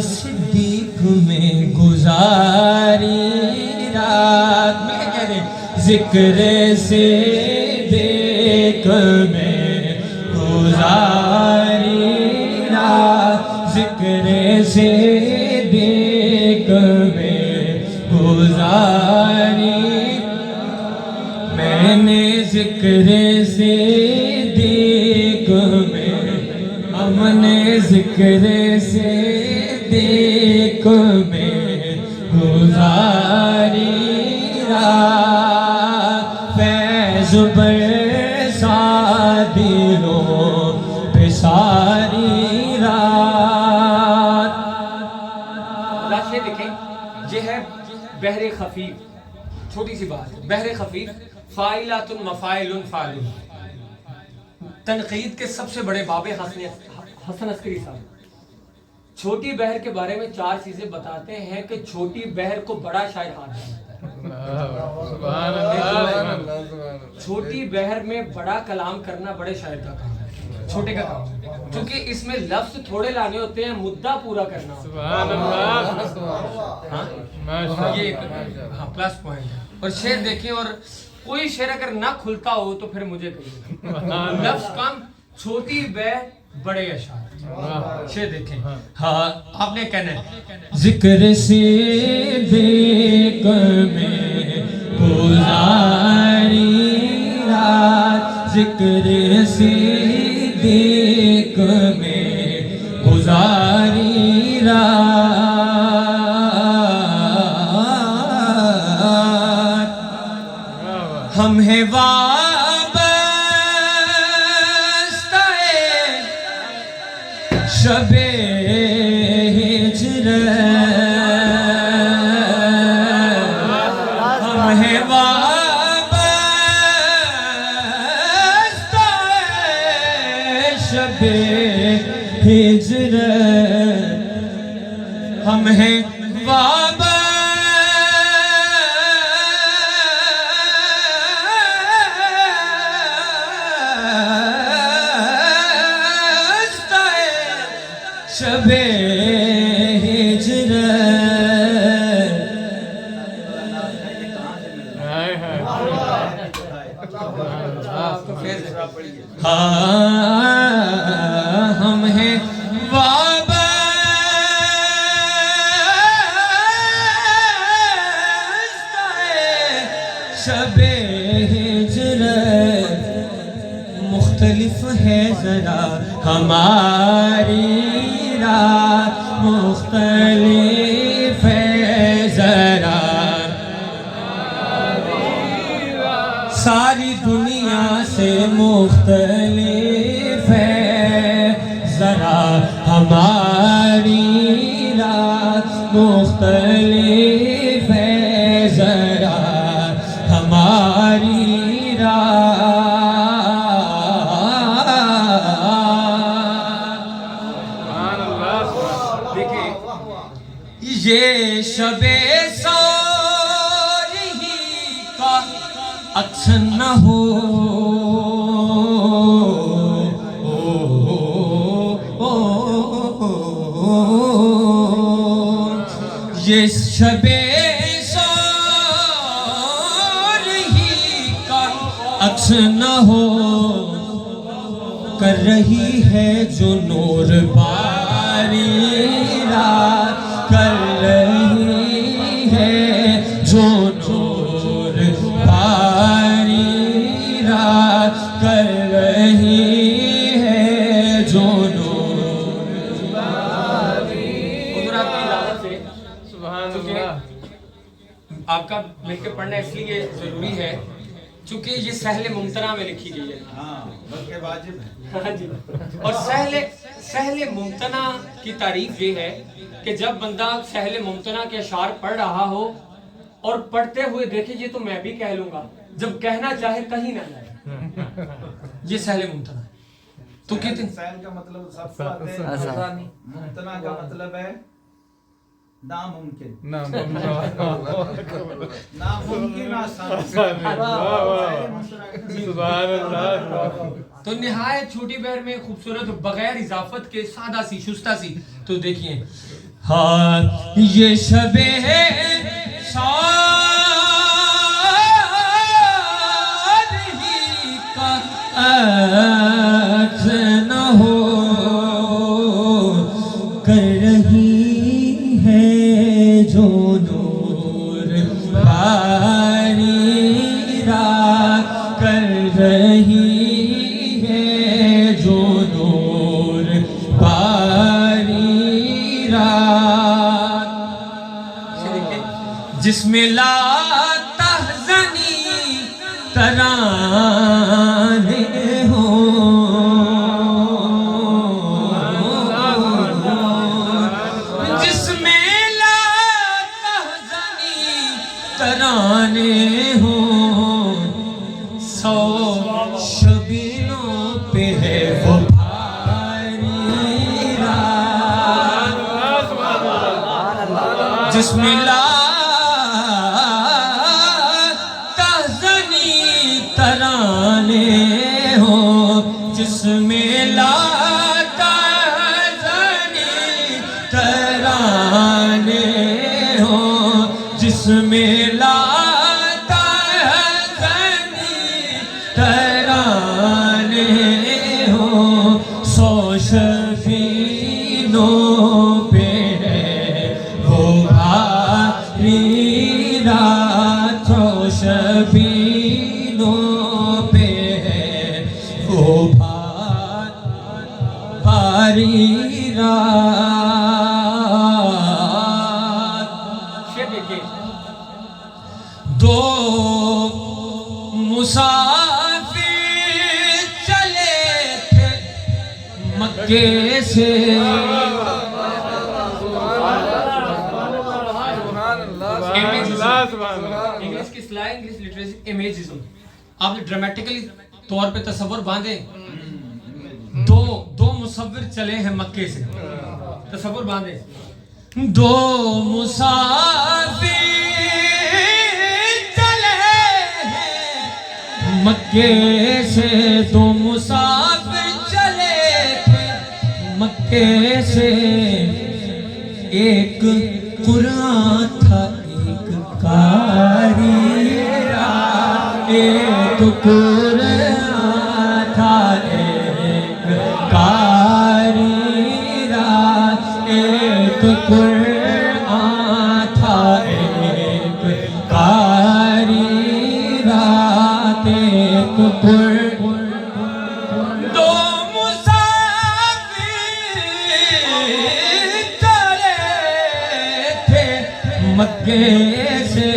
صدیق میں گزاری رات میں کہہ رہے ذکر صدیق میں گزاری رات ذکر صدیق میں گزاری میں نے ذکر صدیق میں ہم نے ذکر صدیق میں گزاری رات فیض برسا دلوں پہ ساری رات. راشد دیکھیں یہ ہے بحر خفیف. چھوٹی سی بات ہے بحر خفیف فاعلات مفاعل فاعل. تنقید کے سب سے بڑے باب حسن عسکری صاحب چھوٹی بحر کے بارے میں 4 چیزیں بتاتے ہیں کہ چھوٹی بحر کو بڑا شاعر ہاتھ دیتا ہے. چھوٹی بحر میں بڑا کلام کرنا بڑے شاعر کا کام ہے, چھوٹے کا کام ہے, کیونکہ اس میں لفظ تھوڑے لانے ہوتے ہیں, مدعا پورا کرنا ہوتا ہے. یہ پلس پوائنٹ ہے. اور شعر دیکھیں, اور کوئی شعر اگر نہ کھلتا ہو تو پھر مجھے کہیے. لفظ کم, چھوٹی بحر بڑے اشعار. شعر دیکھیں. ہاں آپ نے کہنا ہے ذکر صدیق میں گزاری رات ذکر صدیق میں گزاری رات ہم ہیں وابستہ شب ہجرت ہم ہیں وابستہ شب ہجرت ہم ہیں شب ہجرت. ہاں ہم ہیں وابستہ شب ہجرت مختلف ہے ذرا ہماری رات مختلف ہے ذرا ساری دنیا سے مختلف ہے ذرا ہماری رات مختلف ہے ذرا ہماری یہ شب ساری کا عکس نہ ہو یہ شب ساری کا عکس نہ ہو کر رہی ہے جو نور باری رات کر رہی ہے جو نور باری رات کر رہی ہے جو نور باری. حضور آپ کی اجازت سے آپ کا مل کے پڑھنا اس لیے ضروری ہے چونکہ یہ سہل ممتنع میں لکھی گئی ہے. بلکہ واجب ہے. ہاں جی. اور سہل ممتنع کی تعریف یہ ہے کہ جب بندہ سہل ممتنع کے اشعار پڑھ رہا ہو اور پڑھتے ہوئے دیکھے یہ تو میں بھی کہہ لوں گا, جب کہنا چاہے کہیں نہ جائے, یہ سہل ممتنع ہے. تو کہتے ہیں سہل کا مطلب سب کو آتے ہیں, ممتنع کا مطلب ہے ناممکن. ناممکن آسان. تو نہایت چھوٹی بحر میں خوبصورت بغیر اضافت کے سادہ سی شستہ سی. تو دیکھیے ہاں یہ شب شاد ہی کا عکس نہ ہو کر رہی ہے جو نور باری رات کر رہی ہے جو نور باری رات جس میں لا تحزنی ترانے ترانے ہوں سو شبیلوں پہ ہے وہ بھاری رات جس میں لا تحزنی ترانے ہوں جس میں لا تحزنی ترانے ہوں جس میں لا تحزنی ترانے ہوں سو شبینوں پہ ہے وہ بھاری رات سو شبینوں پہ ہے وہ بھاری رات دو مسافر چلے تھے مکے سے انگلش کی اصطلاح انگلش لٹریچر امیجزم آپ نے ڈرامیٹیکلی طور پہ تصور باندھے دو مصور چلے ہیں مکے سے تصور باندھے دو مسافر مکے سے دو مسافر چلے تھے مکے سے ایک قرآن تھا ایک قاری ایک قرآن تھا ایک قاری ایک قرآن تھا ایک قاری دو مسافر چلے تھے مکے سے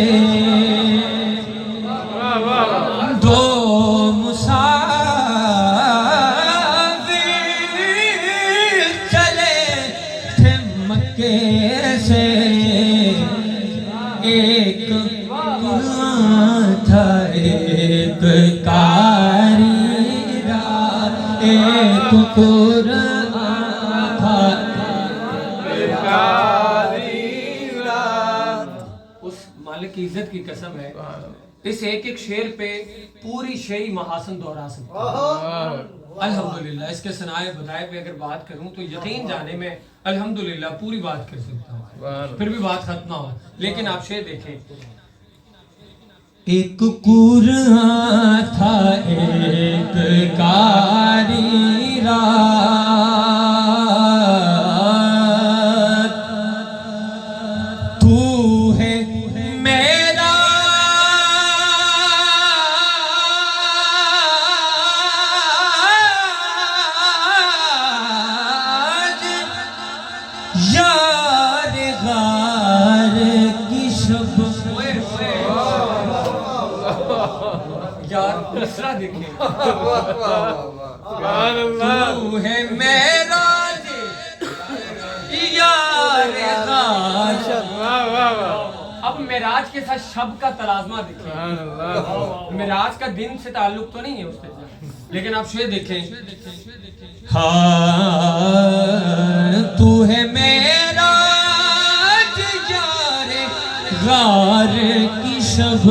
دو مسافر چلے تھے مکے سے ایک قرآن تھا ایک قاری ایک قرآن تھا اس مالک کی عزت کی قسم ہے اس ایک ایک شعر پہ پوری شعری محاسن دہرا سکتا ہوں الحمدللہ اس کے ثنائے بدائے پہ اگر بات کروں تو یقین جانے میں الحمدللہ پوری بات کر سکتا ہوں پھر بھی بات ختم نہ ہو لیکن آپ شعر دیکھیں ایک قرآن تھا ایک قاری رات تو ہے میرا یار غار کی شب یار مصرع دیکھیں تو ہے میرا یار غار اب معراج کے ساتھ شب کا تلازمہ دیکھیں معراج کا دن سے تعلق تو نہیں ہے اس سے لیکن آپ شعر دیکھیں ہاں تو ہے میرا یار غار کی شب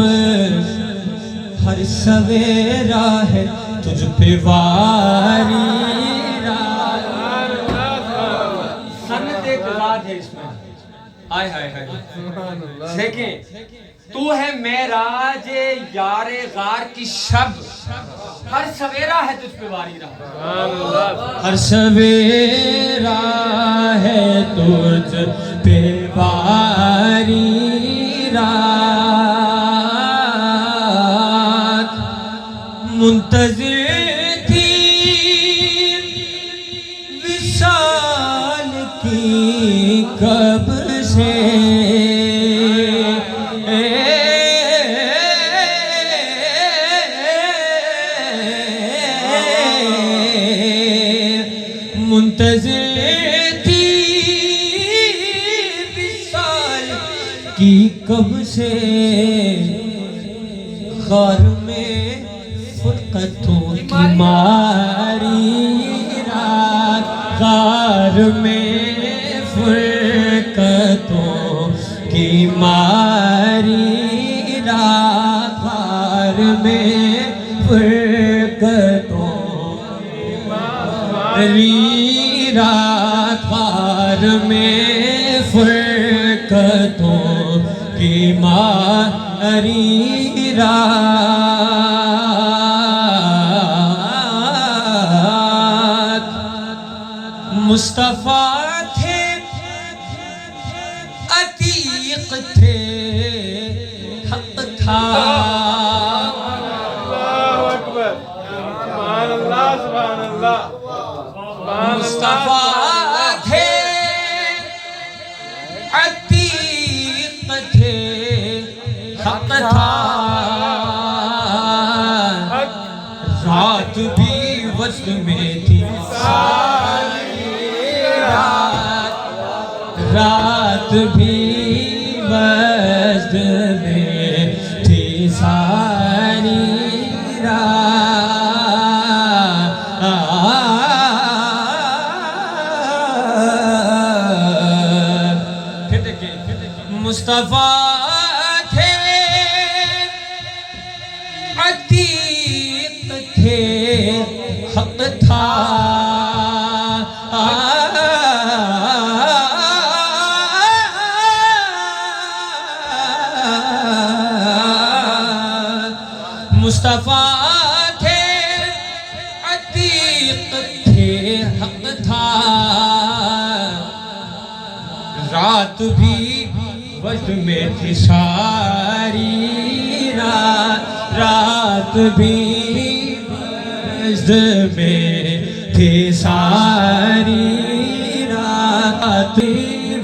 ہر سویرا ہے تجھ پہ واری رات سنت ایک ذات ہے اس میں آئے ہائے ہائے دیکھیں تو ہے معراج یار غار کی شب ہر سویرا ہے تجھ پہ واری رہا ہر سویرا ہے تجھ پہ واری رات منتظر تھی وصال کی کب سے منتظر تھی وصال کی کب سے غار میں فرقتوں کی ماری رات غار میں فرقتوں کی ماری رات غار میں فرقتوں رات غار میں فرقتوں کی ماری رات مصطفیٰ تھے عتیق تھے حق تھا مصطفیٰ تھے عتیق تھے حق تھا رات بھی وسط میں تھی رات بھی وسط میں تھی ساری مصطفیٰ تھے عتیق تھے حق تھا مصطفیٰ تھے عتیق تھے حق تھا رات بھی وجد میں تھی ساری رات بھی وجد میں تھی ساری رات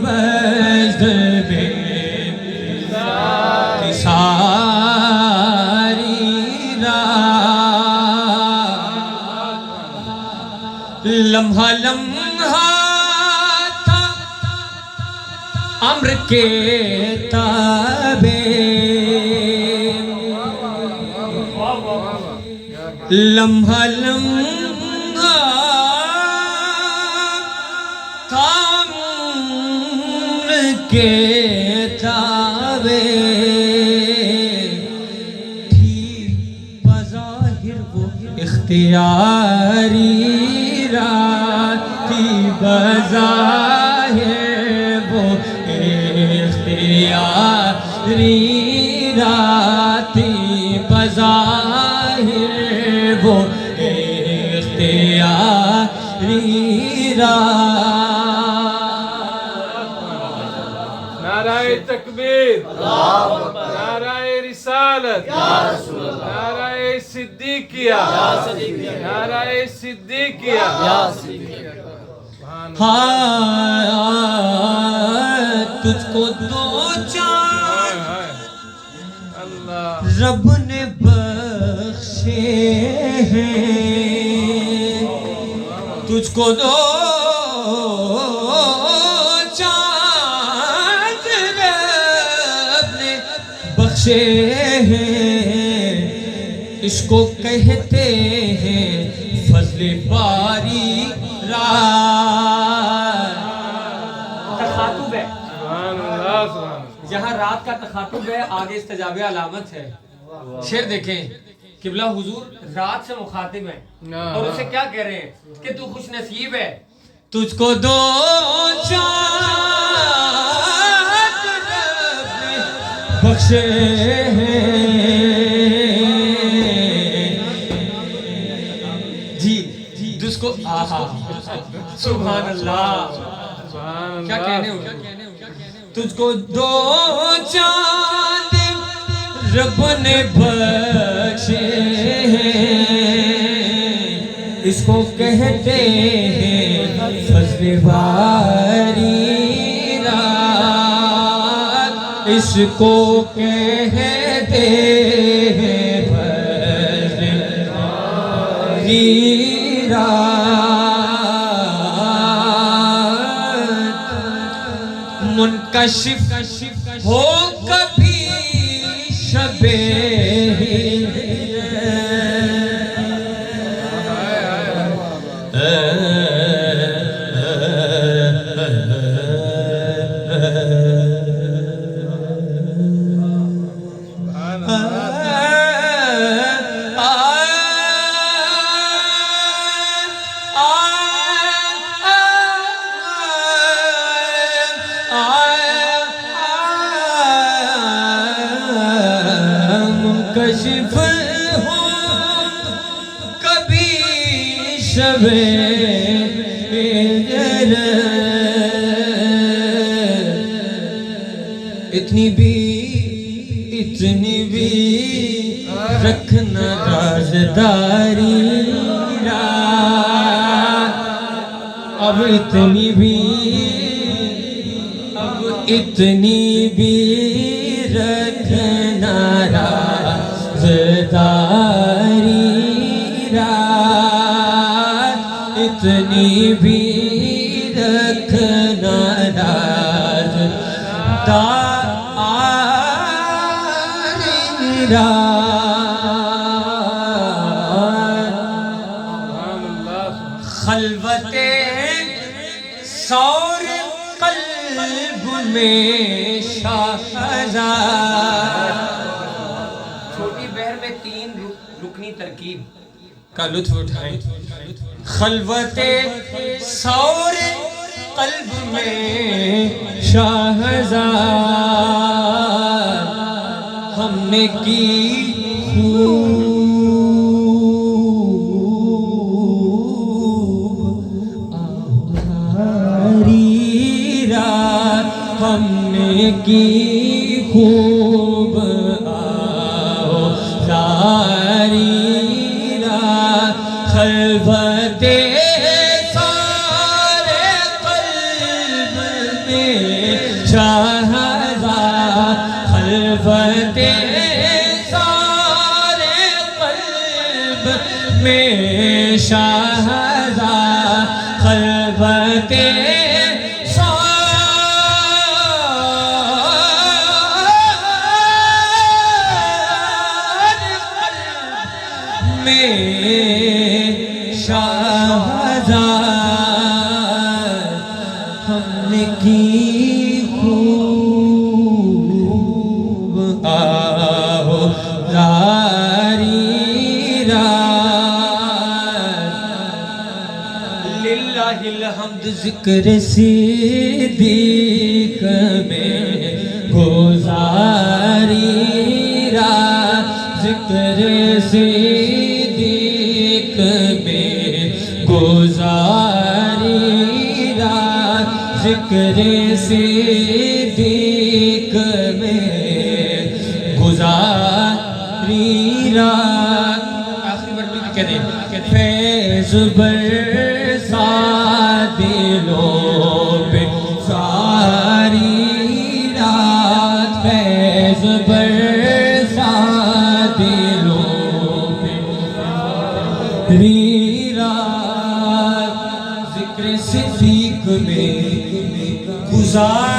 وجد میں تھی ساری رات لمحہ لمحہ تھا امر کے تابع لمحہ لمحہ تھا امر کے تابع تھی بظاہر وہ اختیاری رات تھی بظاہر وہ اختیاری رات بظاہر وہ اختیاری رات نعرہ تکبیر نعرہ رسالت نعرہ صدیقیہ نعرہ صدیقیہ تجھ کو دو چاند رب نے بخشے ہیں تجھ کو دو چاند رب نے بخشے ہیں اس کو کہتے ہیں فضل باری رات تخاطب ہے سبحان اللہ سبحان اللہ جہاں رات کا تخاطب ہے آگے استجاب علامت ہے شعر دیکھیں قبلہ حضور رات سے مخاطب ہیں اور اسے کیا کہہ رہے ہیں کہ تو خوش نصیب ہے تجھ کو دو چاند بخش جی جس کو آہا سبحان اللہ سبحان کیا اللہ کہنے ہو تجھ کو دو چاند رب نے بخشے اس کو کہتے ہیں فضل باری رات اس کو کہتے ہیں فضل باری رات منکشف ہو کبھی شب منکشف ہو کبھی شب اتنی بھی رکھنا رازداری رات اب اتنی بھی رکھنا رازداری رات اتنی بھی رکھنا رازداری رات خلوت سور قلب میں شاہزاد چھوٹی بہر میں 3 رکنی ترکیب کا لطف اٹھائیں خلوت سور قلب میں شاہزاد ہم نے کی ہم نے کی خوب آوازاری رات خلوت سارے قلب میں شاہزاد خلوت سارے قلب میں شاہزاد خلوت شاہزاد ہم نے کی خوب آوازاری رات للہ الحمد ذکر صدیق میں گزاری رات ذکر صدیق میں گزاری رات ذکر صدیق میں گزاری رات آخری بار بھی کہہ دیں فیض برسا دلوں پہ ساری رات فیض برسا دلوں پہ رات ذکر صدیق میں گزار